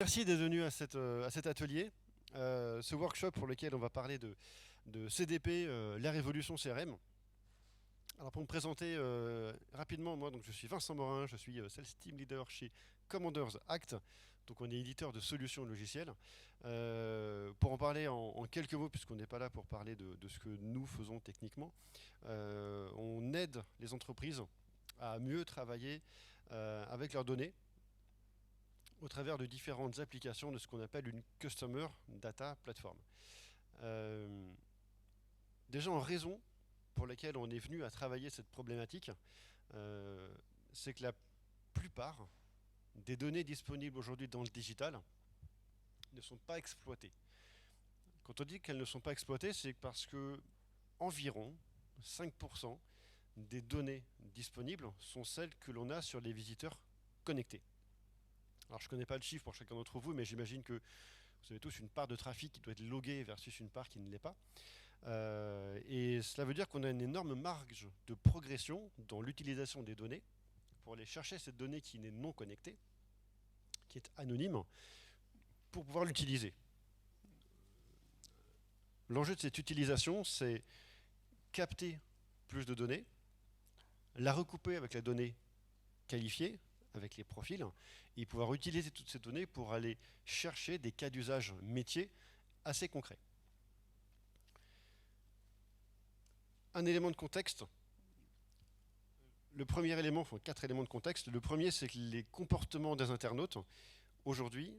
Merci d'être venu à cet atelier, ce workshop pour lequel on va parler de CDP, la révolution CRM. Alors pour me présenter rapidement, moi donc je suis Vincent Morin, je suis Sales Team Leader chez Commanders Act, donc on est éditeur de solutions logicielles. Pour en parler en quelques mots, puisqu'on n'est pas là pour parler de ce que nous faisons techniquement, on aide les entreprises à mieux travailler avec leurs données, au travers de différentes applications de ce qu'on appelle une Customer Data Platform. Déjà en raison pour laquelle on est venu à travailler cette problématique, c'est que la plupart des données disponibles aujourd'hui dans le digital ne sont pas exploitées. Quand on dit qu'elles ne sont pas exploitées, c'est parce que environ 5% des données disponibles sont celles que l'on a sur les visiteurs connectés. Alors je ne connais pas le chiffre pour chacun d'entre vous, mais j'imagine que vous avez tous une part de trafic qui doit être loguée versus une part qui ne l'est pas. Et cela veut dire qu'on a une énorme marge de progression dans l'utilisation des données pour aller chercher cette donnée qui n'est non connectée, qui est anonyme, pour pouvoir l'utiliser. L'enjeu de cette utilisation, c'est capter plus de données, la recouper avec la donnée qualifiée, avec les profils, et pouvoir utiliser toutes ces données pour aller chercher des cas d'usage métiers assez concrets. Un élément de contexte. Le premier élément, enfin 4 éléments de contexte. Le premier, c'est que les comportements des internautes, aujourd'hui,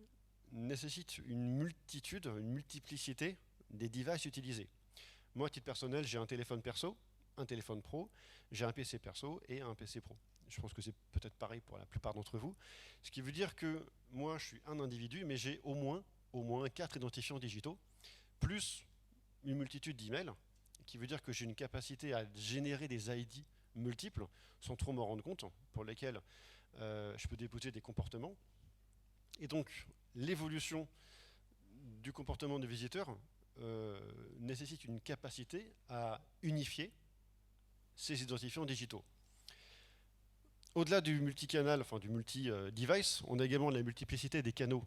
nécessitent une multitude, une multiplicité des devices utilisés. Moi, à titre personnel, j'ai un téléphone perso, un téléphone pro, j'ai un PC perso et un PC pro. Je pense que c'est peut-être pareil pour la plupart d'entre vous. Ce qui veut dire que moi, je suis un individu, mais j'ai au moins 4 identifiants digitaux, plus une multitude d'emails, qui veut dire que j'ai une capacité à générer des ID multiples, sans trop m'en rendre compte, pour lesquels je peux déposer des comportements. Et donc, l'évolution du comportement des visiteurs nécessite une capacité à unifier ces identifiants digitaux. Au-delà du multicanal, enfin du multi-device, on a également la multiplicité des canaux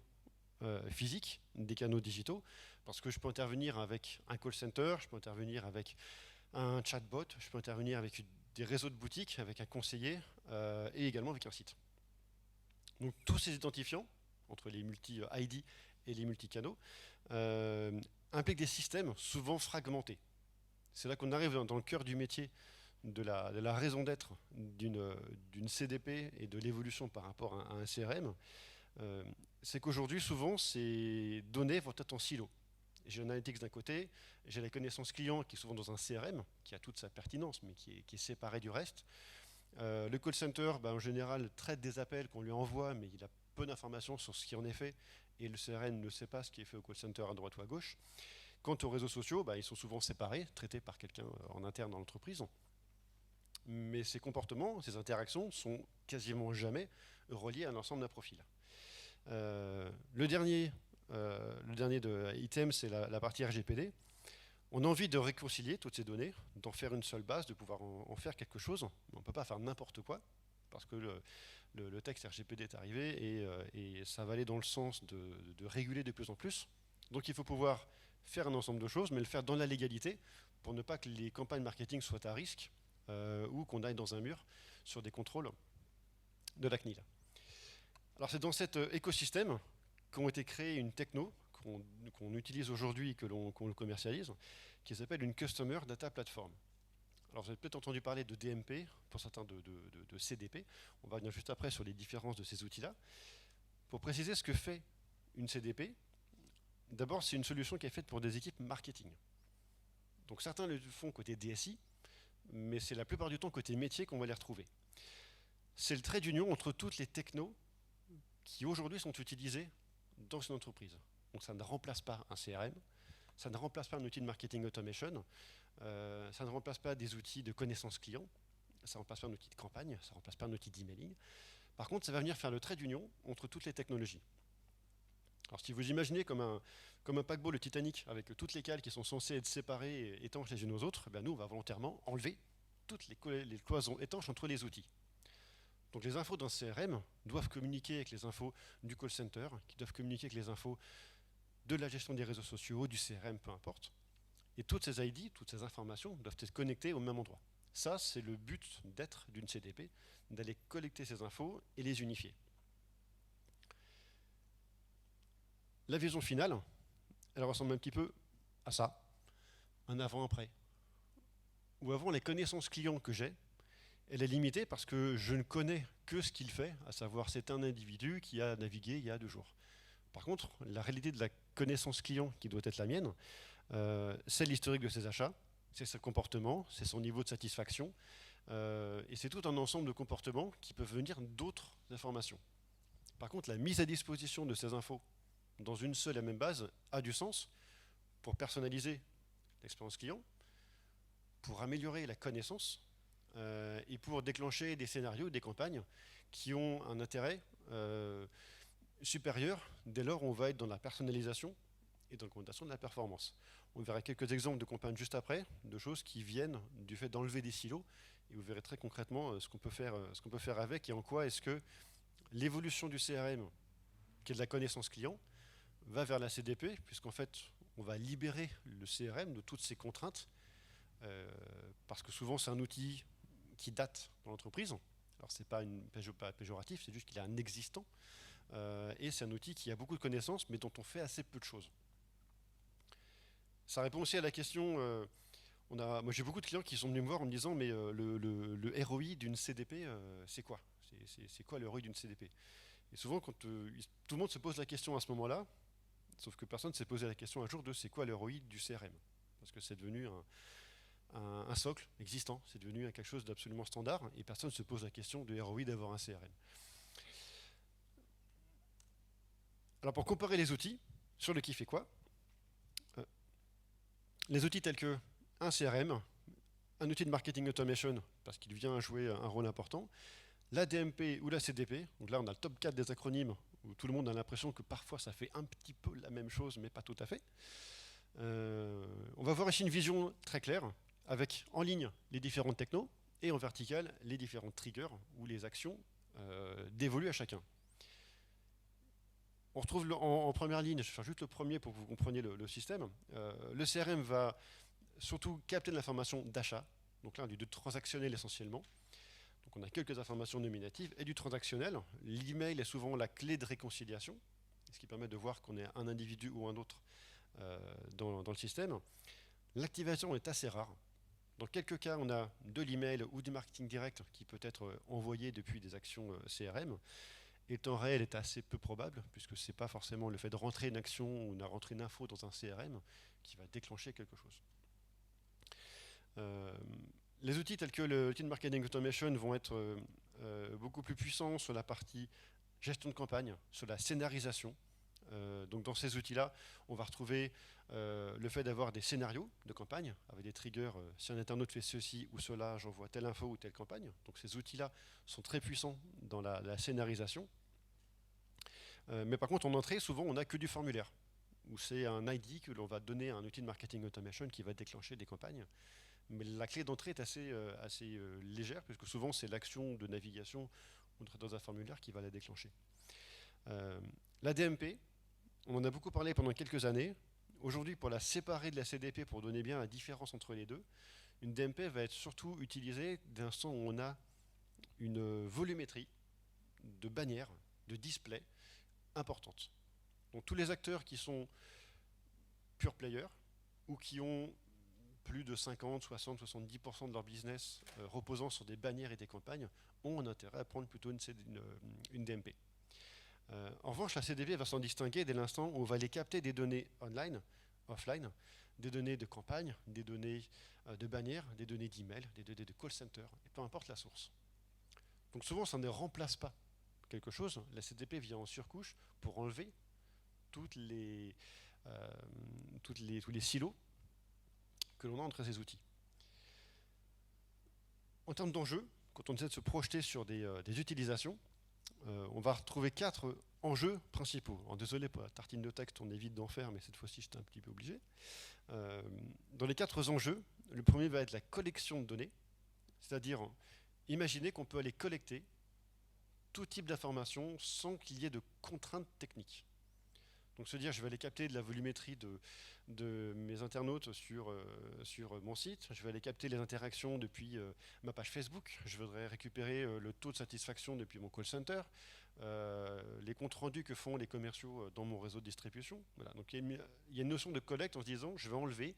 physiques, des canaux digitaux, parce que je peux intervenir avec un call center, je peux intervenir avec un chatbot, je peux intervenir avec des réseaux de boutiques, avec un conseiller et également avec un site. Donc tous ces identifiants, entre les multi-ID et les multicanaux, impliquent des systèmes souvent fragmentés. C'est là qu'on arrive dans le cœur du métier de la raison d'être d'une CDP et de l'évolution par rapport à un CRM, c'est qu'aujourd'hui, souvent, ces données vont être en silo. J'ai l'analytics d'un côté, j'ai la connaissance client qui est souvent dans un CRM, qui a toute sa pertinence, mais qui est séparé du reste. Le call center, en général, traite des appels qu'on lui envoie, mais il a peu d'informations sur ce qui en est fait, et le CRM ne sait pas ce qui est fait au call center à droite ou à gauche. Quant aux réseaux sociaux, ils sont souvent séparés, traités par quelqu'un en interne dans l'entreprise. Mais ces comportements, ces interactions sont quasiment jamais reliés à l'ensemble d'un profil. Le dernier item, c'est la partie RGPD. On a envie de réconcilier toutes ces données, d'en faire une seule base, de pouvoir en faire quelque chose. Mais on ne peut pas faire n'importe quoi, parce que le texte RGPD est arrivé et ça va aller dans le sens de réguler de plus en plus. Donc il faut pouvoir faire un ensemble de choses, mais le faire dans la légalité, pour ne pas que les campagnes marketing soient à risque, ou qu'on aille dans un mur sur des contrôles de la CNIL. Alors c'est dans cet écosystème qu'ont été créés une techno qu'on utilise aujourd'hui et qu'on le commercialise, qui s'appelle une Customer Data Platform. Alors vous avez peut-être entendu parler de DMP, pour certains de CDP. On va revenir juste après sur les différences de ces outils-là. Pour préciser ce que fait une CDP, d'abord c'est une solution qui est faite pour des équipes marketing. Donc certains le font côté DSI, mais c'est la plupart du temps côté métier qu'on va les retrouver. C'est le trait d'union entre toutes les technos qui aujourd'hui sont utilisées dans une entreprise. Donc ça ne remplace pas un CRM, ça ne remplace pas un outil de marketing automation, ça ne remplace pas des outils de connaissance client, ça ne remplace pas un outil de campagne, ça ne remplace pas un outil d'emailing. Par contre, ça va venir faire le trait d'union entre toutes les technologies. Alors si vous imaginez comme un paquebot, le Titanic, avec toutes les cales qui sont censées être séparées et étanches les unes aux autres, nous on va volontairement enlever toutes les cloisons étanches entre les outils. Donc les infos d'un CRM doivent communiquer avec les infos du call center, qui doivent communiquer avec les infos de la gestion des réseaux sociaux, du CRM, peu importe. Et toutes ces ID, toutes ces informations doivent être connectées au même endroit. Ça, c'est le but d'être d'une CDP, d'aller collecter ces infos et les unifier. La vision finale, elle ressemble un petit peu à ça, un avant-après. Où avant, les connaissances clients que j'ai, elle est limitée parce que je ne connais que ce qu'il fait, à savoir c'est un individu qui a navigué il y a 2 jours. Par contre, la réalité de la connaissance client qui doit être la mienne, c'est l'historique de ses achats, c'est son comportement, c'est son niveau de satisfaction, et c'est tout un ensemble de comportements qui peuvent venir d'autres informations. Par contre, la mise à disposition de ces infos dans une seule et même base a du sens pour personnaliser l'expérience client, pour améliorer la connaissance et pour déclencher des scénarios, des campagnes qui ont un intérêt supérieur dès lors où on va être dans la personnalisation et dans l'augmentation de la performance. On verra quelques exemples de campagnes juste après, de choses qui viennent du fait d'enlever des silos, et vous verrez très concrètement ce qu'on peut faire avec et en quoi est-ce que l'évolution du CRM, qui est de la connaissance client, va vers la CDP, puisqu'en fait, on va libérer le CRM de toutes ces contraintes, parce que souvent c'est un outil qui date dans l'entreprise. Alors c'est pas péjoratif, c'est juste qu'il est un existant, et c'est un outil qui a beaucoup de connaissances, mais dont on fait assez peu de choses. Ça répond aussi à la question, moi j'ai beaucoup de clients qui sont venus me voir en me disant mais le ROI d'une CDP, c'est quoi? C'est quoi le ROI d'une CDP? Et souvent quand tout le monde se pose la question à ce moment-là, sauf que personne ne s'est posé la question un jour de c'est quoi le ROI du CRM? Parce que c'est devenu un socle existant, c'est devenu quelque chose d'absolument standard et personne ne se pose la question du ROI d'avoir un CRM. Alors pour comparer les outils, sur le qui fait quoi, les outils tels que un CRM, un outil de marketing automation, parce qu'il vient jouer un rôle important, la DMP ou la CDP, donc là on a le top 4 des acronymes, où tout le monde a l'impression que parfois ça fait un petit peu la même chose, mais pas tout à fait. On va voir ici une vision très claire, avec en ligne les différentes technos, et en vertical les différentes triggers, ou les actions dévolues à chacun. On retrouve en première ligne, je vais faire juste le premier pour que vous compreniez le système. Le CRM va surtout capter de l'information d'achat, donc là du transactionnel essentiellement. Donc on a quelques informations nominatives et du transactionnel. L'email est souvent la clé de réconciliation, ce qui permet de voir qu'on est un individu ou un autre dans le système. L'activation est assez rare. Dans quelques cas, on a de l'email ou du marketing direct qui peut être envoyé depuis des actions CRM. Et le temps réel est assez peu probable, puisque ce n'est pas forcément le fait de rentrer une action ou de rentrer une info dans un CRM qui va déclencher quelque chose. Les outils tels que l'outil de marketing automation vont être beaucoup plus puissants sur la partie gestion de campagne, sur la scénarisation. Donc dans ces outils-là, on va retrouver le fait d'avoir des scénarios de campagne avec des triggers. Si un internaute fait ceci ou cela, j'envoie telle info ou telle campagne. Donc ces outils-là sont très puissants dans la scénarisation. Mais par contre, en entrée, souvent, on n'a que du formulaire, où c'est un ID que l'on va donner à un outil de marketing automation qui va déclencher des campagnes. Mais la clé d'entrée est assez légère, puisque souvent, c'est l'action de navigation ou dans un formulaire qui va la déclencher. La DMP, on en a beaucoup parlé pendant quelques années. Aujourd'hui, pour la séparer de la CDP, pour donner bien la différence entre les deux, une DMP va être surtout utilisée dès l'instant où on a une volumétrie de bannières, de displays, importante. Donc tous les acteurs qui sont pure players ou qui ont plus de 50, 60, 70% de leur business reposant sur des bannières et des campagnes ont un intérêt à prendre plutôt une DMP. En revanche, la CDP va s'en distinguer dès l'instant où on va aller capter des données online, offline, des données de campagne, des données de bannières, des données d'email, des données de call center, et peu importe la source. Donc souvent, ça ne remplace pas quelque chose. La CDP vient en surcouche pour enlever tous les silos que l'on a entre ces outils. En termes d'enjeux, quand on essaie de se projeter sur des utilisations, on va retrouver 4 enjeux principaux. Alors, désolé pour la tartine de texte, on évite d'en faire, mais cette fois-ci, j'étais un petit peu obligé. Dans les 4 enjeux, le premier va être la collection de données, c'est-à-dire imaginer qu'on peut aller collecter tout type d'information sans qu'il y ait de contraintes techniques. Donc se dire, je vais aller capter de la volumétrie de mes internautes sur mon site, je vais aller capter les interactions depuis ma page Facebook, je voudrais récupérer le taux de satisfaction depuis mon call center, les comptes rendus que font les commerciaux dans mon réseau de distribution. Voilà. Donc il y a une notion de collecte en se disant, je vais enlever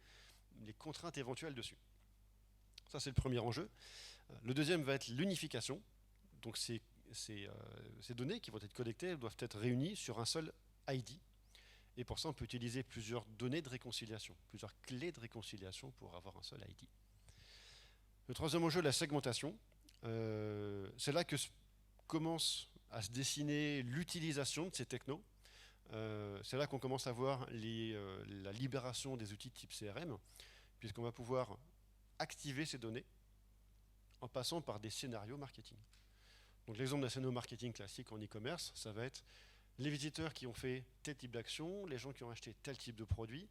les contraintes éventuelles dessus. Ça, c'est le premier enjeu. Le deuxième va être l'unification. Donc ces données qui vont être collectées doivent être réunies sur un seul ID. Et pour ça, on peut utiliser plusieurs données de réconciliation, plusieurs clés de réconciliation pour avoir un seul ID. Le troisième enjeu, la segmentation. C'est là que commence à se dessiner l'utilisation de ces technos. C'est là qu'on commence à voir la libération des outils de type CRM, puisqu'on va pouvoir activer ces données en passant par des scénarios marketing. Donc l'exemple d'un scénario marketing classique en e-commerce, ça va être les visiteurs qui ont fait tel type d'action, les gens qui ont acheté tel type de produit,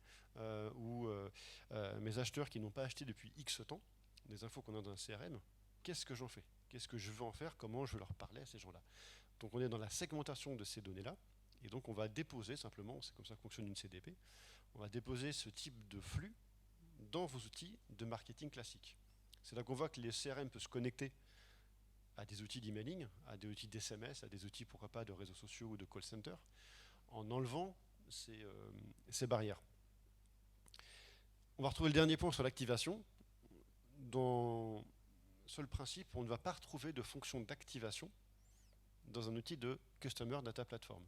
ou mes acheteurs qui n'ont pas acheté depuis X temps, des infos qu'on a dans un CRM, qu'est-ce que j'en fais? Qu'est-ce que je veux en faire? Comment je veux leur parler à ces gens-là? Donc on est dans la segmentation de ces données-là, et donc on va déposer simplement, c'est comme ça que fonctionne une CDP, on va déposer ce type de flux dans vos outils de marketing classiques. C'est là qu'on voit que les CRM peuvent se connecter à des outils d'emailing, à des outils d'SMS, à des outils, pourquoi pas, de réseaux sociaux ou de call center, en enlevant ces barrières. On va retrouver le dernier point sur l'activation. Dans seul principe, on ne va pas retrouver de fonction d'activation dans un outil de Customer Data Platform.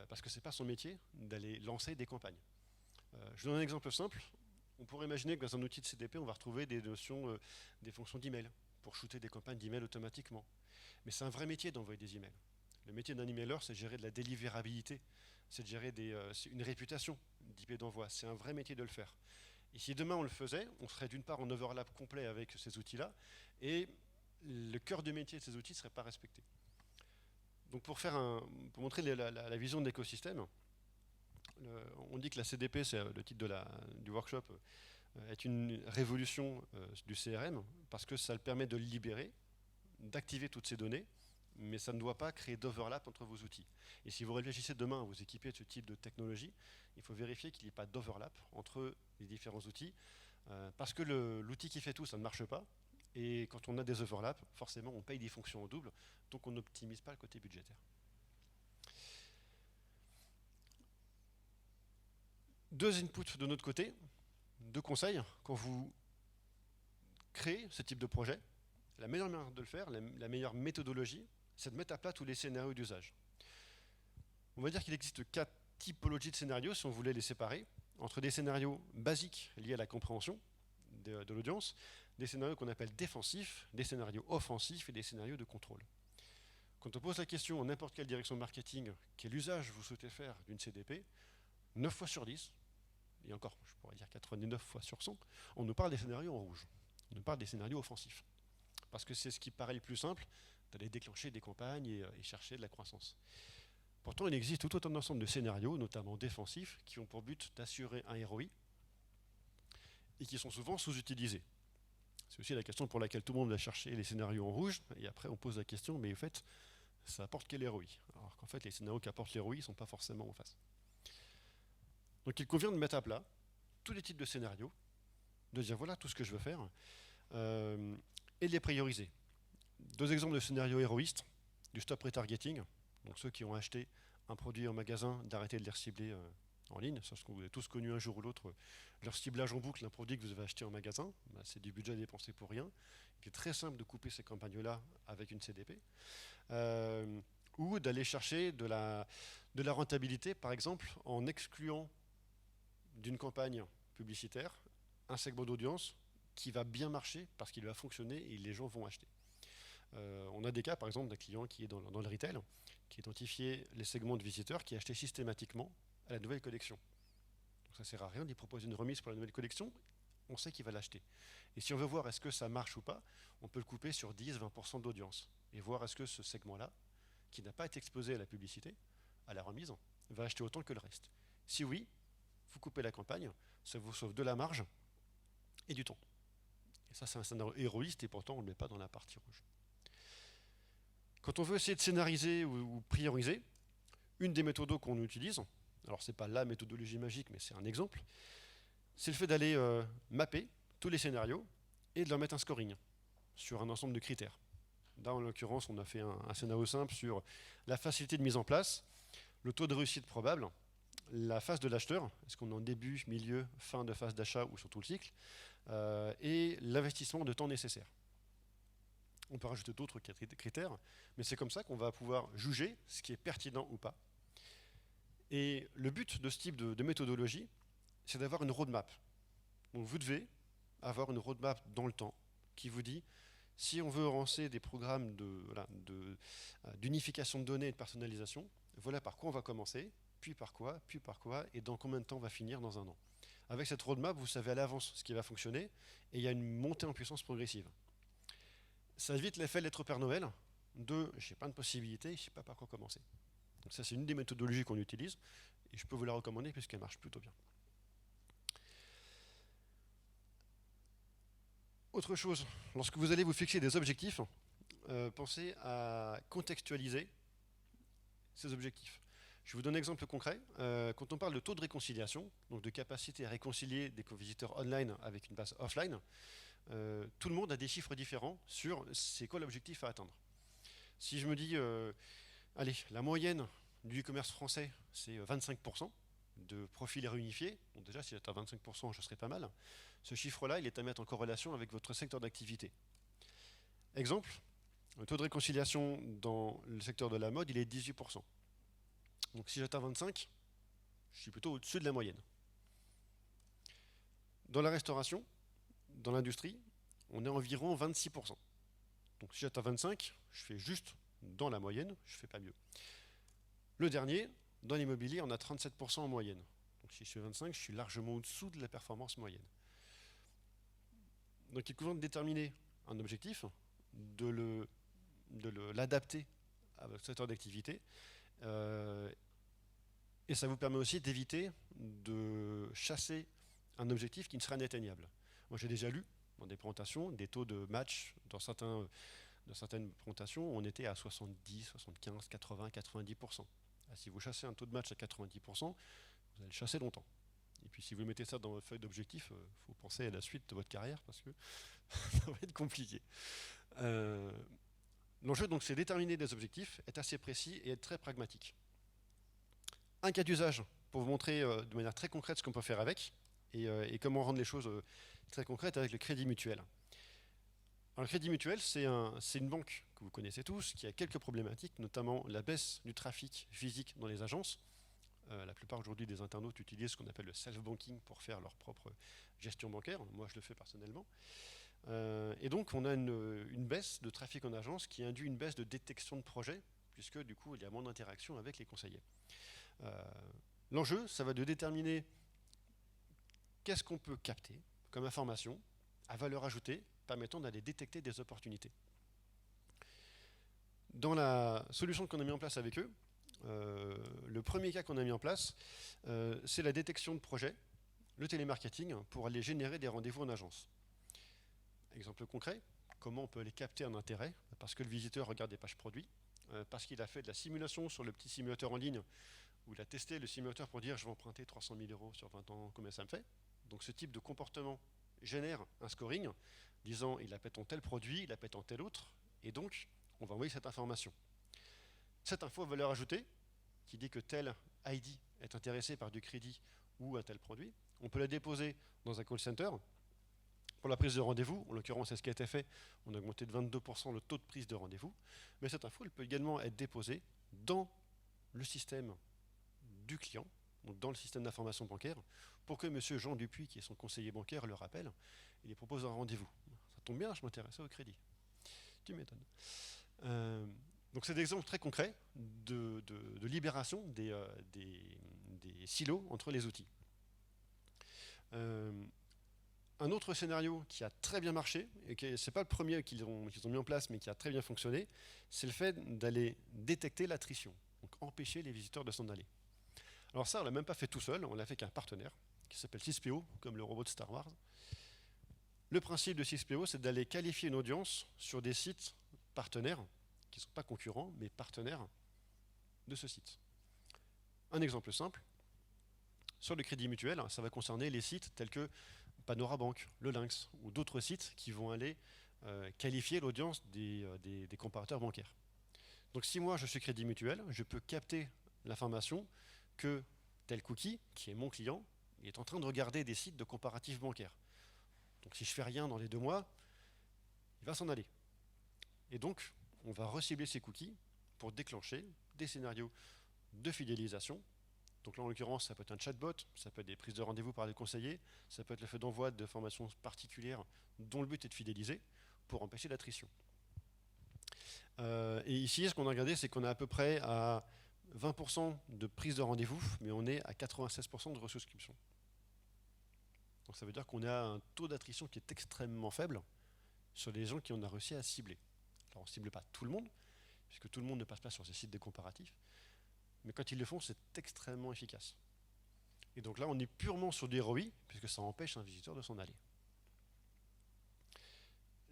Parce que ce n'est pas son métier d'aller lancer des campagnes. Je donne un exemple simple. On pourrait imaginer que dans un outil de CDP, on va retrouver des notions, des fonctions d'email pour shooter des campagnes d'email automatiquement. Mais c'est un vrai métier d'envoyer des emails. Le métier d'un emailer, c'est de gérer de la délivrabilité, c'est de gérer une réputation d'IP d'envoi. C'est un vrai métier de le faire. Et si demain on le faisait, on serait d'une part en overlap complet avec ces outils-là, et le cœur de métier de ces outils ne serait pas respecté. Donc pour montrer la vision de l'écosystème, on dit que la CDP, c'est le titre du workshop, est une révolution du CRM parce que ça le permet de le libérer, d'activer toutes ces données, mais ça ne doit pas créer d'overlap entre vos outils. Et si vous réfléchissez demain à vous équiper de ce type de technologie, il faut vérifier qu'il n'y ait pas d'overlap entre les différents outils, parce que l'outil qui fait tout, ça ne marche pas. Et quand on a des overlaps, forcément, on paye des fonctions en double, donc on n'optimise pas le côté budgétaire. Deux inputs de notre côté, deux conseils. Quand vous créez ce type de projet, la meilleure manière de le faire, la meilleure méthodologie, c'est de mettre à plat tous les scénarios d'usage. On va dire qu'il existe 4 typologies de scénarios, si on voulait les séparer, entre des scénarios basiques liés à la compréhension de l'audience, des scénarios qu'on appelle défensifs, des scénarios offensifs et des scénarios de contrôle. Quand on pose la question à n'importe quelle direction de marketing, quel usage vous souhaitez faire d'une CDP, 9 fois sur 10, et encore, je pourrais dire 99 fois sur 100, on nous parle des scénarios en rouge. On nous parle des scénarios offensifs. Parce que c'est ce qui paraît le plus simple, d'aller déclencher des campagnes et chercher de la croissance. Pourtant, il existe tout un ensemble de scénarios, notamment défensifs, qui ont pour but d'assurer un ROI et qui sont souvent sous-utilisés. C'est aussi la question pour laquelle tout le monde va chercher les scénarios en rouge, et après on pose la question, mais en fait, ça apporte quel ROI? Alors qu'en fait, les scénarios qui apportent l'ROI ne sont pas forcément en face. Donc il convient de mettre à plat tous les types de scénarios, de dire voilà tout ce que je veux faire, et de les prioriser. Deux exemples de scénarios héroïstes, du stop retargeting, donc ceux qui ont acheté un produit en magasin, d'arrêter de les recibler en ligne, parce que vous avez tous connu un jour ou l'autre leur ciblage en boucle d'un produit que vous avez acheté en magasin, c'est du budget dépensé pour rien. Il est très simple de couper ces campagnes-là avec une CDP, ou d'aller chercher de la rentabilité, par exemple, en excluant d'une campagne publicitaire un segment d'audience qui va bien marcher parce qu'il va fonctionner et les gens vont acheter. On a des cas, par exemple, d'un client qui est dans le retail, qui identifiait les segments de visiteurs qui achetaient systématiquement à la nouvelle collection. Donc ça ne sert à rien d'y proposer une remise pour la nouvelle collection, on sait qu'il va l'acheter. Et si on veut voir est-ce que ça marche ou pas, on peut le couper sur 10-20% d'audience et voir est-ce que ce segment-là, qui n'a pas été exposé à la publicité, à la remise, va acheter autant que le reste. Si oui, vous coupez la campagne, ça vous sauve de la marge et du temps. Et ça, c'est un scénario héroïste et pourtant on ne le met pas dans la partie rouge. Quand on veut essayer de scénariser ou prioriser, une des méthodes qu'on utilise, alors c'est pas la méthodologie magique, mais c'est un exemple, c'est le fait d'aller mapper tous les scénarios et de leur mettre un scoring sur un ensemble de critères. Là, en l'occurrence, on a fait un scénario simple sur la facilité de mise en place, le taux de réussite probable, la phase de l'acheteur, est-ce qu'on est en début, milieu, fin de phase d'achat ou sur tout le cycle, et l'investissement de temps nécessaire. On peut rajouter d'autres critères, mais c'est comme ça qu'on va pouvoir juger ce qui est pertinent ou pas. Et le but de ce type de méthodologie, c'est d'avoir une roadmap. Donc vous devez avoir une roadmap dans le temps qui vous dit si on veut lancer des programmes d'unification de données et de personnalisation, voilà par quoi on va commencer, puis par quoi, et dans combien de temps on va finir dans un an. Avec cette roadmap, vous savez à l'avance ce qui va fonctionner, et il y a une montée en puissance progressive. Ça évite l'effet lettre Père Noël de « j'ai pas de possibilité, je ne sais pas par quoi commencer ». Donc ça, c'est une des méthodologies qu'on utilise, et je peux vous la recommander puisqu'elle marche plutôt bien. Autre chose, lorsque vous allez vous fixer des objectifs, pensez à contextualiser ces objectifs. Je vous donne un exemple concret. Quand on parle de taux de réconciliation, donc de capacité à réconcilier des visiteurs online avec une base offline, tout le monde a des chiffres différents sur c'est quoi l'objectif à atteindre. Si je me dis, allez, la moyenne du e-commerce français, c'est 25% de profils réunifiés. Donc déjà, si j'étais à 25%, je serais pas mal. Ce chiffre-là, il est à mettre en corrélation avec votre secteur d'activité. Exemple, le taux de réconciliation dans le secteur de la mode, il est 18%. Donc si j'atteins 25, je suis plutôt au-dessus de la moyenne. Dans la restauration, dans l'industrie, on est environ 26%. Donc si j'atteins 25, je fais juste dans la moyenne, je ne fais pas mieux. Le dernier, dans l'immobilier, on a 37% en moyenne. Donc si je fais 25, je suis largement au-dessous de la performance moyenne. Donc il convient de déterminer un objectif, de l'adapter à votre secteur d'activité, et ça vous permet aussi d'éviter de chasser un objectif qui ne sera inatteignable. Moi j'ai déjà lu dans des présentations des taux de match dans certaines présentations, on était à 70, 75, 80, 90%. Si vous chassez un taux de match à 90%, vous allez le chasser longtemps. Et puis si vous mettez ça dans votre feuille d'objectif, il faut penser à la suite de votre carrière parce que ça va être compliqué. L'enjeu donc c'est déterminer des objectifs, être assez précis et être très pragmatique. Un cas d'usage pour vous montrer de manière très concrète ce qu'on peut faire avec et comment rendre les choses très concrètes avec le crédit mutuel. Alors, le crédit mutuel, c'est une banque que vous connaissez tous, qui a quelques problématiques, notamment la baisse du trafic physique dans les agences. La plupart aujourd'hui des internautes utilisent ce qu'on appelle le self-banking pour faire leur propre gestion bancaire. Moi, je le fais personnellement. Et donc, on a une baisse de trafic en agence qui induit une baisse de détection de projet, puisque du coup, il y a moins d'interaction avec les conseillers. L'enjeu, ça va de déterminer qu'est-ce qu'on peut capter comme information à valeur ajoutée permettant d'aller détecter des opportunités. Dans la solution qu'on a mis en place avec eux, le premier cas qu'on a mis en place, c'est la détection de projets, le télémarketing, pour aller générer des rendez-vous en agence. Exemple concret, comment on peut aller capter un intérêt, parce que le visiteur regarde des pages produits, parce qu'il a fait de la simulation sur le petit simulateur en ligne, où il a testé le simulateur pour dire je vais emprunter 300 000 € sur 20 ans, combien ça me fait. Donc ce type de comportement génère un scoring, disant il appelle en tel produit, il appelle en tel autre, et donc on va envoyer cette information. Cette info à valeur ajoutée, qui dit que tel ID est intéressé par du crédit ou un tel produit, on peut la déposer dans un call center. Pour la prise de rendez-vous, en l'occurrence c'est ce qui a été fait, on a augmenté de 22% le taux de prise de rendez-vous, mais cette info elle peut également être déposée dans le système du client, donc dans le système d'information bancaire, pour que M. Jean Dupuis, qui est son conseiller bancaire, le rappelle et lui propose un rendez-vous. Ça tombe bien, je m'intéressais au crédit. Tu m'étonnes. Donc c'est des exemples très concrets de libération des silos entre les outils. Un autre scénario qui a très bien marché, et ce n'est pas le premier qu'ils ont mis en place, mais qui a très bien fonctionné, c'est le fait d'aller détecter l'attrition, donc empêcher les visiteurs de s'en aller. Alors ça, on ne l'a même pas fait tout seul, on l'a fait avec un partenaire qui s'appelle 6PO, comme le robot de Star Wars. Le principe de 6PO, c'est d'aller qualifier une audience sur des sites partenaires qui ne sont pas concurrents, mais partenaires de ce site. Un exemple simple, sur le crédit mutuel, ça va concerner les sites tels que Panorabank, le Lynx, ou d'autres sites qui vont aller qualifier l'audience des comparateurs bancaires. Donc si moi je suis crédit mutuel, je peux capter l'information que tel cookie, qui est mon client, est en train de regarder des sites de comparatifs bancaires. Donc si je fais rien dans les 2 mois, il va s'en aller. Et donc, on va recibler ces cookies pour déclencher des scénarios de fidélisation. Donc là, en l'occurrence, ça peut être un chatbot, ça peut être des prises de rendez-vous par des conseillers, ça peut être le fait d'envoi de formations particulières dont le but est de fidéliser pour empêcher l'attrition. Et ici, ce qu'on a regardé, c'est qu'on est à peu près à 20% de prise de rendez-vous, mais on est à 96% de resouscription. Donc ça veut dire qu'on a un taux d'attrition qui est extrêmement faible sur les gens qui on a réussi à cibler. Alors on ne cible pas tout le monde, puisque tout le monde ne passe pas sur ces sites de comparatifs, mais quand ils le font, c'est extrêmement efficace. Et donc là, on est purement sur du ROI, puisque ça empêche un visiteur de s'en aller.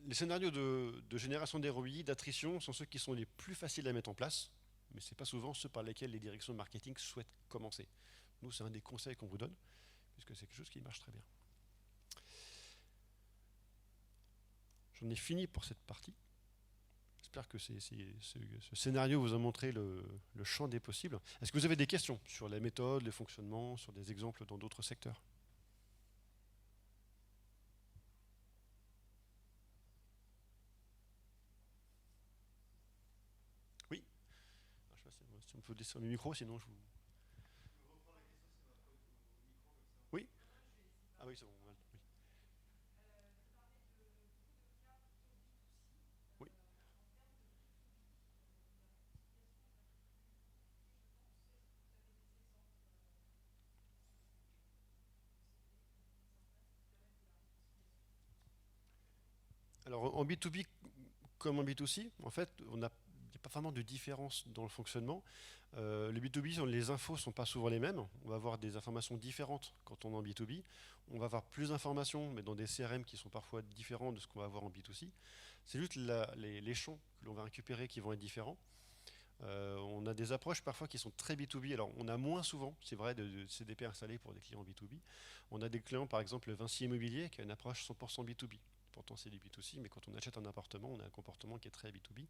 Les scénarios de génération d'ROI, d'attrition, sont ceux qui sont les plus faciles à mettre en place, mais ce n'est pas souvent ceux par lesquels les directions de marketing souhaitent commencer. Nous, c'est un des conseils qu'on vous donne, puisque c'est quelque chose qui marche très bien. J'en ai fini pour cette partie. J'espère que ce scénario vous a montré le champ des possibles. Est-ce que vous avez des questions sur la méthode, le fonctionnement, sur des exemples dans d'autres secteurs? Oui. Alors, je sais pas si on peut descendre le micro, sinon je vous... Oui. Ah oui, c'est bon. Oui. Oui. Alors en B2B comme en B2C, en fait, il n'y a pas vraiment de différence dans le fonctionnement. Le B2B, les infos ne sont pas souvent les mêmes. On va avoir des informations différentes quand on est en B2B. On va avoir plus d'informations, mais dans des CRM qui sont parfois différents de ce qu'on va avoir en B2C. C'est juste les champs que l'on va récupérer qui vont être différents. On a des approches parfois qui sont très B2B. Alors, on a moins souvent, c'est vrai, de CDP installés pour des clients B2B. On a des clients, par exemple, Vinci Immobilier, qui a une approche 100% B2B. Pourtant, c'est du B2C, mais quand on achète un appartement, on a un comportement qui est très B2B.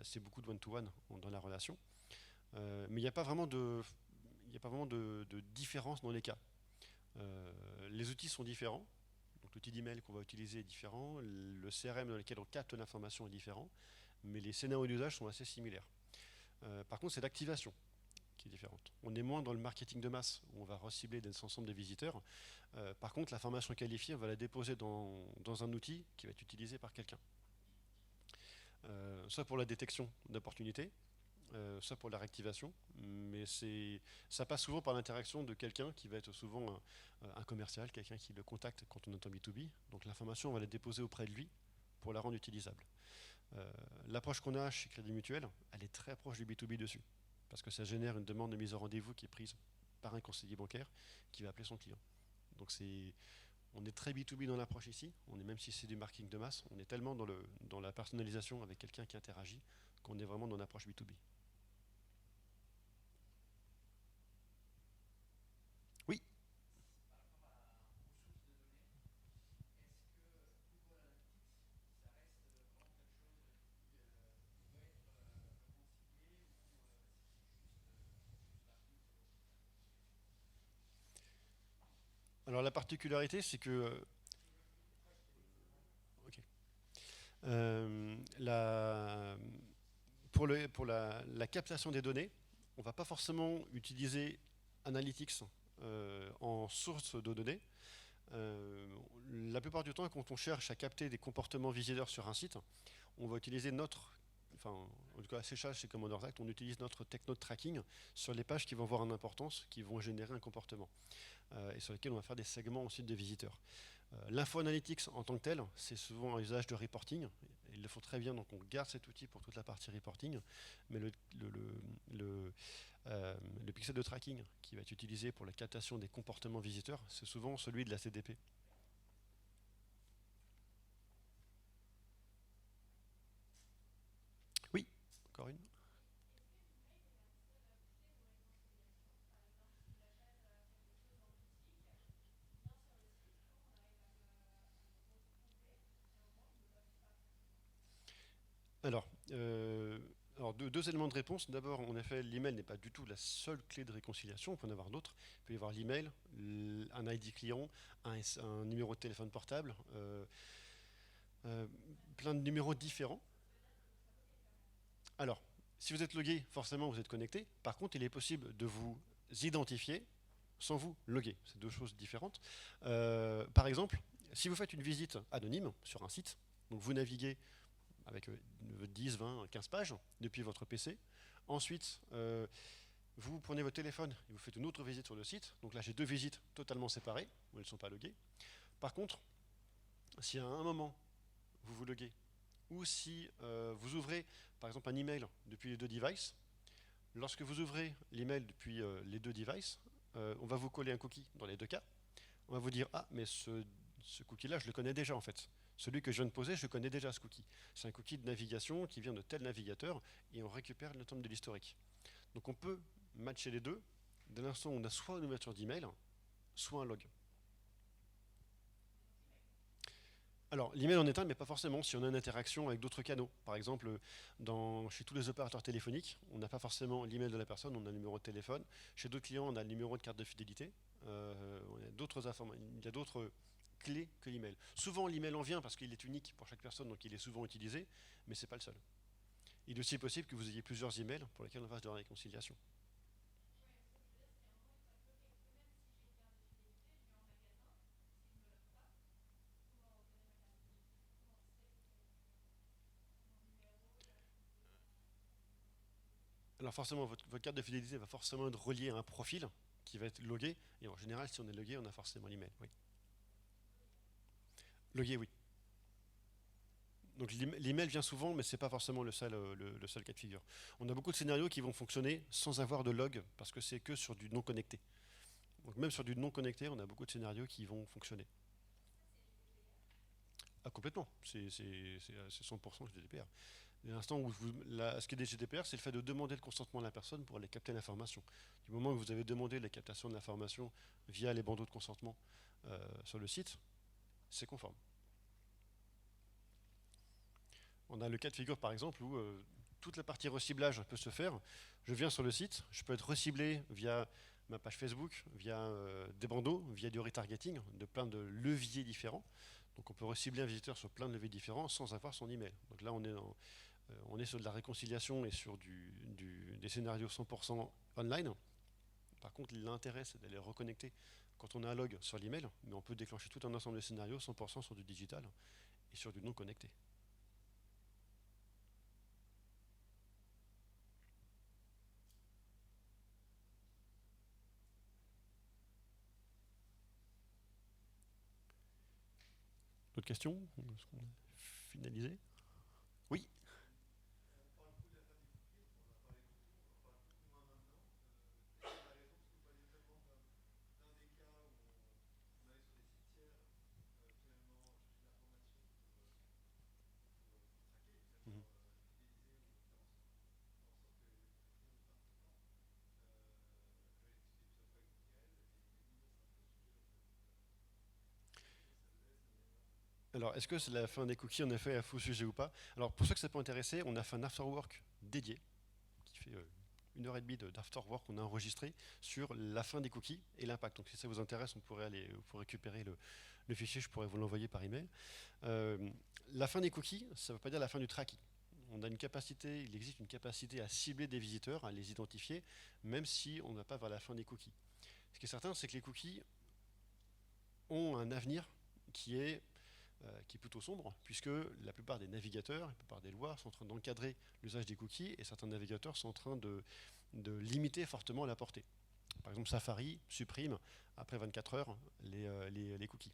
C'est beaucoup de one-to-one dans la relation. Mais il n'y a pas vraiment de différence dans les cas. Les outils sont différents. Donc, l'outil d'email qu'on va utiliser est différent. Le CRM dans lequel on capte l'information est différent. Mais les scénarios d'usage sont assez similaires. Par contre, c'est l'activation qui est différente. On est moins dans le marketing de masse, où on va recibler des ensembles de visiteurs. Par contre, la formation qualifiée, on va la déposer dans un outil qui va être utilisé par quelqu'un. Soit pour la détection d'opportunités, soit pour la réactivation, mais ça passe souvent par l'interaction de quelqu'un qui va être souvent un commercial, quelqu'un qui le contacte quand on est en B2B. Donc l'information, on va la déposer auprès de lui pour la rendre utilisable. L'approche qu'on a chez Crédit Mutuel, elle est très proche du B2B dessus, parce que ça génère une demande de mise au rendez-vous qui est prise par un conseiller bancaire qui va appeler son client. Donc on est très B2B dans l'approche ici, même si c'est du marketing de masse, on est tellement dans la personnalisation avec quelqu'un qui interagit qu'on est vraiment dans l'approche B2B. Oui. Alors la particularité, c'est que okay. Pour la captation des données, on ne va pas forcément utiliser Analytics en source de données. La plupart du temps, quand on cherche à capter des comportements visiteurs sur un site, on va utiliser en tout cas, Séchage chez Commodore Act, on utilise notre techno de tracking sur les pages qui vont avoir une importance, qui vont générer un comportement, et sur lesquels on va faire des segments ensuite de visiteurs. L'info analytics en tant que tel, c'est souvent un usage de reporting. Ils le font très bien, donc on garde cet outil pour toute la partie reporting. Mais le pixel de tracking qui va être utilisé pour la captation des comportements visiteurs, c'est souvent celui de la CDP. Oui. Alors, alors deux éléments de réponse. D'abord, en effet, l'email n'est pas du tout la seule clé de réconciliation. Il peut y en avoir d'autres. Il peut y avoir l'email, un ID client, un numéro de téléphone portable, euh, plein de numéros différents. Alors, si vous êtes logué, forcément vous êtes connecté. Par contre, il est possible de vous identifier sans vous loguer. C'est deux choses différentes. Par exemple, si vous faites une visite anonyme sur un site, donc vous naviguez avec 10, 20, 15 pages depuis votre PC. Ensuite, vous prenez votre téléphone et vous faites une autre visite sur le site. Donc là, j'ai deux visites totalement séparées, où elles ne sont pas loguées. Par contre, si à un moment, vous vous loguez, ou si vous ouvrez, par exemple, un email depuis les deux devices, lorsque vous ouvrez l'email depuis les deux devices, on va vous coller un cookie dans les deux cas. On va vous dire, ah, mais ce cookie-là, je le connais déjà en fait. Celui que je viens de poser, je connais déjà ce cookie. C'est un cookie de navigation qui vient de tel navigateur et on récupère l'ensemble de l'historique. Donc on peut matcher les deux dès l'instant où on a soit une ouverture d'email, soit un log. Alors, l'email en est un, mais pas forcément. Si on a une interaction avec d'autres canaux, par exemple, chez tous les opérateurs téléphoniques, on n'a pas forcément l'email de la personne, on a le numéro de téléphone. Chez d'autres clients, on a le numéro de carte de fidélité. Il y a d'autres clés que l'email. Souvent, l'email en vient parce qu'il est unique pour chaque personne, donc il est souvent utilisé, mais ce n'est pas le seul. Il est aussi possible que vous ayez plusieurs emails pour lesquels on fasse de la réconciliation. Alors forcément, votre carte de fidélité va forcément être reliée à un profil qui va être logué. Et en général, si on est logué, on a forcément l'email. Oui. Logué, oui. Donc l'email vient souvent, mais ce n'est pas forcément le seul cas de figure. On a beaucoup de scénarios qui vont fonctionner sans avoir de log, parce que c'est que sur du non connecté. Donc même sur du non connecté, on a beaucoup de scénarios qui vont fonctionner. Ah, complètement, c'est 100% GDPR. L'instant où ce qui est des GDPR, c'est le fait de demander le consentement de la personne pour aller capter l'information. Du moment où vous avez demandé la captation de l'information via les bandeaux de consentement sur le site, c'est conforme. On a le cas de figure par exemple où toute la partie reciblage peut se faire. Je viens sur le site, je peux être reciblé via ma page Facebook, via des bandeaux, via du retargeting, de plein de leviers différents. Donc on peut recibler un visiteur sur plein de leviers différents sans avoir son email. Donc là on est sur de la réconciliation et sur des scénarios 100% online. Par contre l'intérêt c'est d'aller reconnecter quand on a un log sur l'email, mais on peut déclencher tout un ensemble de scénarios 100% sur du digital et sur du non connecté. D'autres questions? Est-ce qu'on a finalisé? Oui. Mhm. Alors, est-ce que c'est la fin des cookies en effet à faux sujet ou pas? Alors, pour ceux que ça peut intéresser, on a fait un afterwork dédié qui fait 1 heure et demie d'afterwork qu'on a enregistré sur la fin des cookies et l'impact. Donc, si ça vous intéresse, on pourrait aller pour récupérer le fichier, je pourrais vous l'envoyer par email. Euh, la fin des cookies, ça ne veut pas dire la fin du tracking. On a une capacité, il existe une capacité à cibler des visiteurs, à les identifier, même si on n'a pas vers la fin des cookies. Ce qui est certain, c'est que les cookies ont un avenir qui est plutôt sombre, puisque la plupart des navigateurs, la plupart des lois sont en train d'encadrer l'usage des cookies, et certains navigateurs sont en train de limiter fortement la portée. Par exemple, Safari supprime après 24 heures les cookies.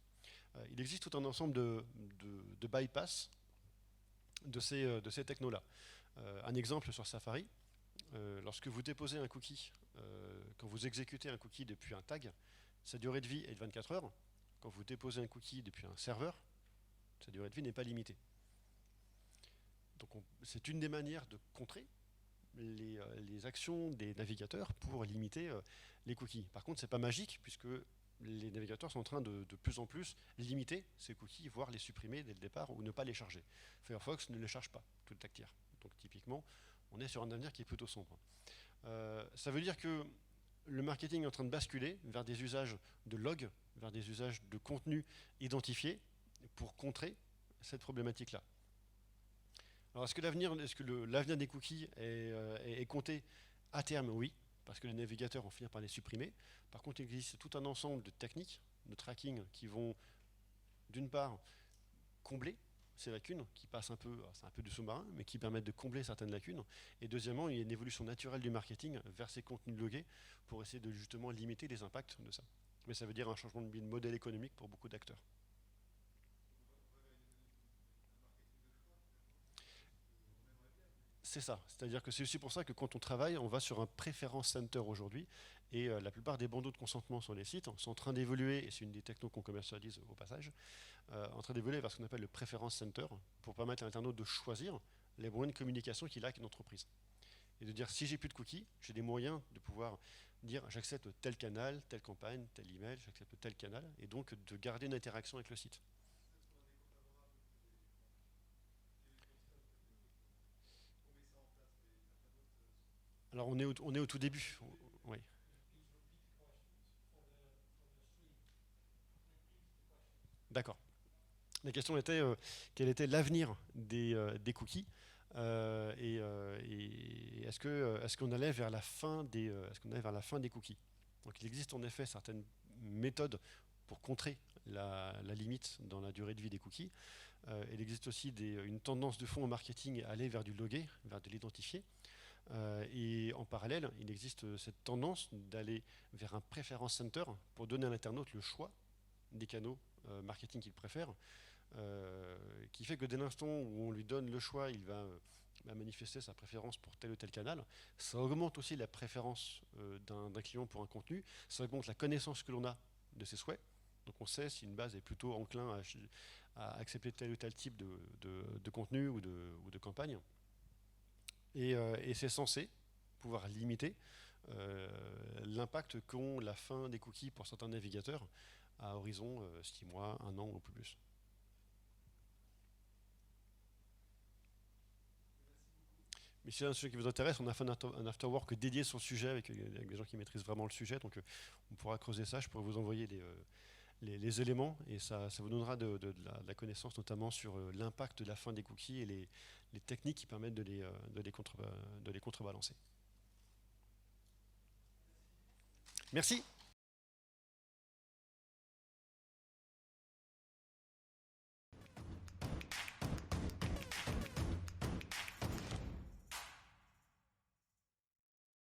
Il existe tout un ensemble de bypass de ces technos-là. Un exemple sur Safari, lorsque vous déposez un cookie, quand vous exécutez un cookie depuis un tag, sa durée de vie est de 24 heures. Quand vous déposez un cookie depuis un serveur, sa durée de vie n'est pas limitée. Donc c'est une des manières de contrer les actions des navigateurs pour limiter les cookies. Par contre, c'est pas magique puisque les navigateurs sont en train de plus en plus limiter ces cookies, voire les supprimer dès le départ ou ne pas les charger. Firefox ne les charge pas, tout le tiers. Donc typiquement, on est sur un avenir qui est plutôt sombre. Ça veut dire que le marketing est en train de basculer vers des usages de logs, vers des usages de contenu identifié pour contrer cette problématique-là. Alors est-ce que l'avenir des cookies est compté à terme? Oui, parce que les navigateurs vont finir par les supprimer. Par contre, il existe tout un ensemble de techniques de tracking qui vont, d'une part, combler ces lacunes, qui passent c'est un peu du sous-marin, mais qui permettent de combler certaines lacunes. Et deuxièmement, il y a une évolution naturelle du marketing vers ces contenus logués pour essayer de justement limiter les impacts de ça. Mais ça veut dire un changement de modèle économique pour beaucoup d'acteurs. C'est ça, c'est-à-dire que c'est aussi pour ça que quand on travaille, on va sur un preference center aujourd'hui, et la plupart des bandeaux de consentement sur les sites sont en train d'évoluer, et c'est une des technos qu'on commercialise au passage, en train d'évoluer vers ce qu'on appelle le preference center, pour permettre à l'internaute de choisir les moyens de communication qu'il a avec une entreprise. Et de dire, si j'ai plus de cookies, j'ai des moyens de pouvoir dire, j'accepte tel canal, telle campagne, tel email, j'accepte tel canal, et donc de garder une interaction avec le site. Alors on est au tout début. Oui. D'accord. La question était quel était l'avenir des cookies et est-ce qu'on allait vers la fin est-ce qu'on allait vers la fin des cookies. Donc il existe en effet certaines méthodes pour contrer la limite dans la durée de vie des cookies. Il existe aussi une tendance de fond au marketing à aller vers du logué, vers de l'identifié. Et en parallèle, il existe cette tendance d'aller vers un preference center pour donner à l'internaute le choix des canaux marketing qu'il préfère, qui fait que dès l'instant où on lui donne le choix, il va manifester sa préférence pour tel ou tel canal. Ça augmente aussi la préférence d'un client pour un contenu, ça augmente la connaissance que l'on a de ses souhaits. Donc on sait si une base est plutôt enclin à accepter tel ou tel type de contenu ou de campagne. Et c'est censé pouvoir limiter l'impact qu'ont la fin des cookies pour certains navigateurs à horizon 6 mois, 1 an ou plus. Mais si c'est un sujet qui vous intéresse, on a fait un afterwork dédié sur le sujet avec des gens qui maîtrisent vraiment le sujet, donc on pourra creuser ça, je pourrais vous envoyer les éléments et ça vous donnera de la connaissance notamment sur l'impact de la fin des cookies et les techniques qui permettent de les contrebalancer. Merci.